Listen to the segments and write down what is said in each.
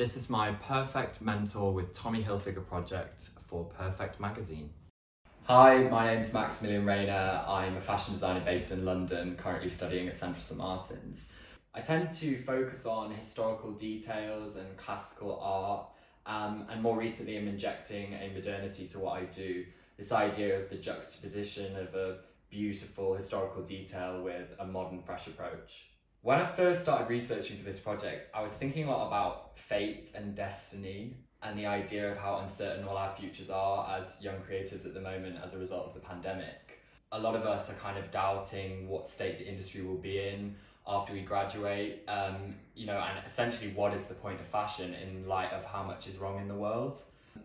This is my Perfect Mentor with Tommy Hilfiger project for Perfect Magazine. Hi, my name's Maximilian Raynor. I'm a fashion designer based in London, currently studying at Central St Martin's. I tend to focus on historical details and classical art, and more recently I'm injecting a modernity to what I do. This idea of the juxtaposition of a beautiful historical detail with a modern, fresh approach. When I first started researching for this project, I was thinking a lot about fate and destiny and the idea of how uncertain all our futures are as young creatives at the moment as a result of the pandemic. A lot of us are kind of doubting what state the industry will be in after we graduate, and essentially what is the point of fashion in light of how much is wrong in the world.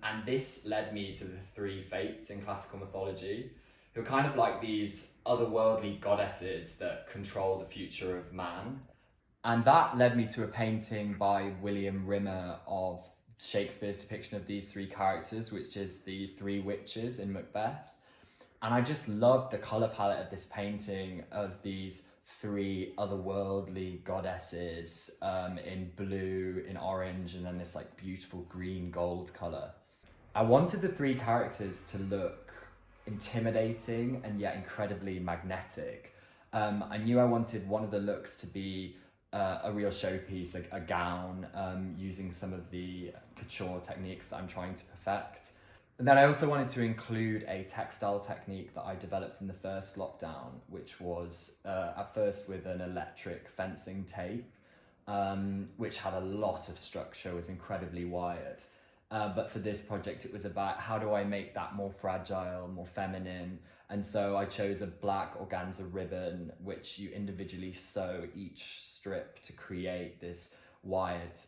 And this led me to the three fates in classical mythology, who are kind of like these otherworldly goddesses that control the future of man. And that led me to a painting by William Rimmer of Shakespeare's depiction of these three characters, which is the three witches in Macbeth. And I just loved the colour palette of this painting of these three otherworldly goddesses in blue, in orange, and then this like beautiful green gold colour. I wanted the three characters to look intimidating and yet incredibly magnetic. I knew I wanted one of the looks to be a real showpiece, a gown, using some of the couture techniques that I'm trying to perfect. And then I also wanted to include a textile technique that I developed in the first lockdown, which was at first with an electric fencing tape, which had a lot of structure, was incredibly wired. But for this project, it was about how do I make that more fragile, more feminine. And so I chose a black organza ribbon, which you individually sew each strip to create this wired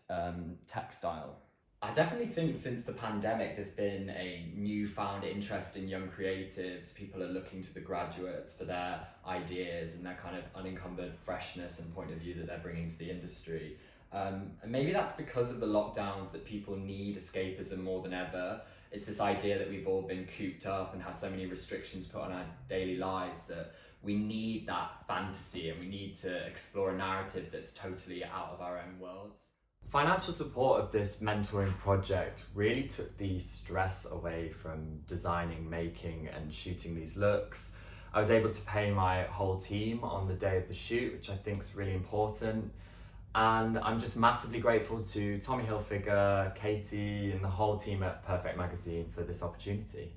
textile. I definitely think since the pandemic, there's been a newfound interest in young creatives. People are looking to the graduates for their ideas and their kind of unencumbered freshness and point of view that they're bringing to the industry. And maybe that's because of the lockdowns that people need escapism more than ever. It's this idea that we've all been cooped up and had so many restrictions put on our daily lives that we need that fantasy and we need to explore a narrative that's totally out of our own worlds. Financial support of this mentoring project really took the stress away from designing, making and shooting these looks. I was able to pay my whole team on the day of the shoot, which I think is really important. And I'm just massively grateful to Tommy Hilfiger, Katie and the whole team at Perfect Magazine for this opportunity.